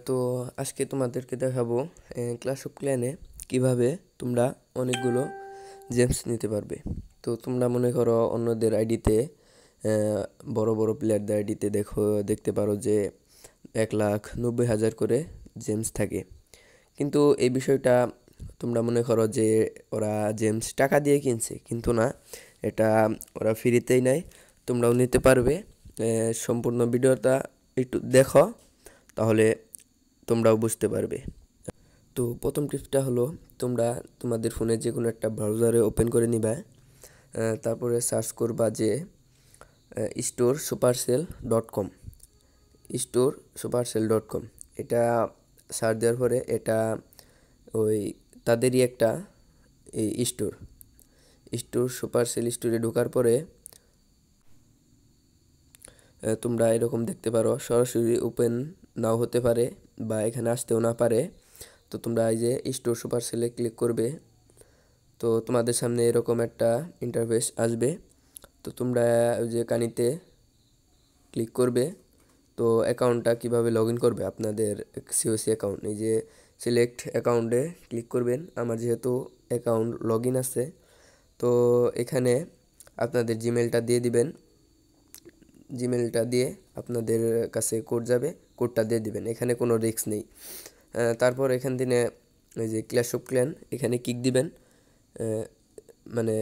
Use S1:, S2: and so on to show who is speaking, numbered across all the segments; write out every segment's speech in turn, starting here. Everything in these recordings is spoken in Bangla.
S1: তো আজকে তোমাদেরকে দেখাবো ক্লাশ অফ ক্ল্যানে কিভাবে তোমরা অনেকগুলো জেমস নিতে পারবে। তো তোমরা মনে করো অন্যদের আইডিতে, বড় বড় প্লেয়ারদের আইডিতে দেখতে পারো যে 1,90,000 করে জেমস থাকে। কিন্তু এই বিষয়টা তোমরা মনে করো যে ওরা জেমস টাকা দিয়ে কিনছে, কিন্তু না, এটা ওরা ফ্রিতেই নেয়, তোমরাও নিতে পারবে। সম্পূর্ণ ভিডিওটা একটু দেখো, তাহলে তোমরাও বুঝতে পারবে। তো প্রথম টিপসটা হলো, তোমরা তোমাদের ফোনে যে কোনো একটা ব্রাউজারে ওপেন করে নিবা। তারপরে সার্চ করবা যে storesupercell.com, storesupercell.com। এটা সার্চ দেওয়ার পরে এটা ওই তাদেরই একটা স্টোর, সুপারসেল স্টোরে ঢোকার পরে তোমরা এরকম দেখতে পারো। সরাসরি ওপেন নাও হতে পারে বা এখানে আসতেও না পারে। তো তোমরা এই যে স্টোর সুপার সেলে ক্লিক করবে, তো তোমাদের সামনে এরকম একটা ইন্টারফেস আসবে। তো তোমরা ওই যে কানিতে ক্লিক করবে। তো অ্যাকাউন্টটা কিভাবে লগ ইন করবে, আপনাদের সিওসি অ্যাকাউন্ট, এই যে সিলেক্ট অ্যাকাউন্টে ক্লিক করবেন। আমার যেহেতু অ্যাকাউন্ট লগ ইন আছে, তো এখানে আপনাদের জিমেলটা দিয়ে দিবেন। জিমেলটা দিয়ে আপনাদের কাছে কোড যাবে, কোডটা দিয়ে দিবেন, এখানে কোনো রিস্ক নেই। তারপর এখান থেকে এই যে ক্ল্যাশ অফ ক্ল্যান এখানে কিক দিবেন, মানে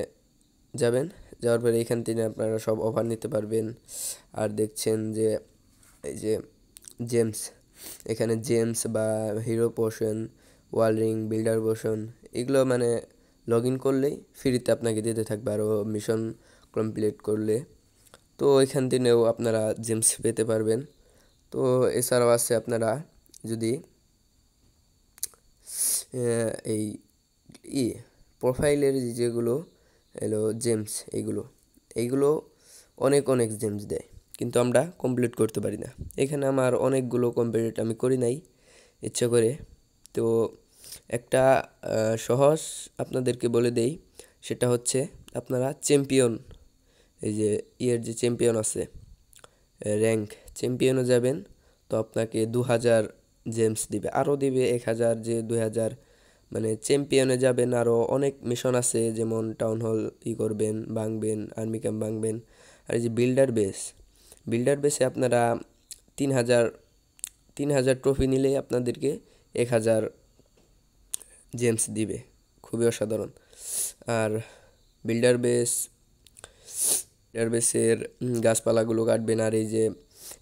S1: যাবেন। যাওয়ার পরে এখান থেকে আপনারা সব অফার নিতে পারবেন। আর দেখছেন যে এই যে জেমস, এখানে জেমস বা হিরো পোশন, ওয়াল রিং, বিল্ডার পোশন, এগুলো মানে লগ ইন করলেই ফ্রিতে আপনাকে দিতে থাকবে, আরও মিশন কমপ্লিট করলে। তো এখান থেকেও আপনারা জেমস পেতে পারবেন। তো এছাড়াও আছে, আপনারা যদি এই প্রোফাইলের যেগুলো এলো জেমস, এইগুলো অনেক অনেক জেমস দেয়, কিন্তু আমরা কমপ্লিট করতে পারি না। এখানে আমার অনেকগুলো কমপ্লিট আমি করি নাই ইচ্ছা করে। তো একটা সহজ আপনাদেরকে বলে দেই, সেটা হচ্ছে আপনারা চ্যাম্পিয়ন, এই যে যে চ্যাম্পিয়ন আছে, র্যাঙ্ক চ্যাম্পিয়নে যাবেন। তো আপনাকে 2,000 জেমস দিবে, আরও দিবে 1,000, যে 2,000, মানে চ্যাম্পিয়নে যাবেন। আরও অনেক মিশন আছে, যেমন টাউন হল করবেন, ভাঙবেন, আর্মি ক্যাম্প ভাঙবেন। আর এই যে বিল্ডার বেসে আপনারা 3,000 3,000 ট্রফি নিলেই আপনাদেরকে 1,000 জেমস দিবে, খুবই অসাধারণ। আর বিল্ডার বেসের গাছপালাগুলো কাটবেন। আর এই যে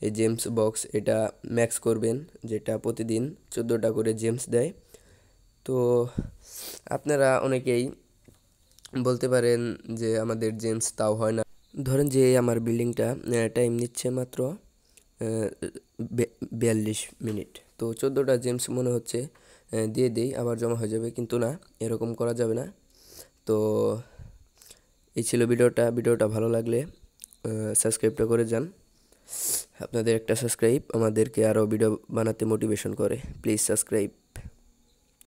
S1: এই জেমস বক্স, এটা ম্যাক্স করবেন, যেটা প্রতিদিন 14টা করে জেমস দেয়। তো আপনারা অনেকেই বলতে পারেন যে আমাদের জেমস তাও হয় না। ধরেন যে আমার বিল্ডিংটা টাইম নিচ্ছে মাত্র 42 মিনিট, তো 14টা জেমস মনে হচ্ছে দিয়ে দিই, আবার জমা হয়ে যাবে, কিন্তু না, এরকম করা যাবে না। তো এই ছিল ভিডিওটা ভালো লাগলে সাবস্ক্রাইবটা করে যান। আপনাদের একটা সাবস্ক্রাইব আমাদেরকে আরও ভিডিও বানাতে মোটিভেশন করে। Please subscribe.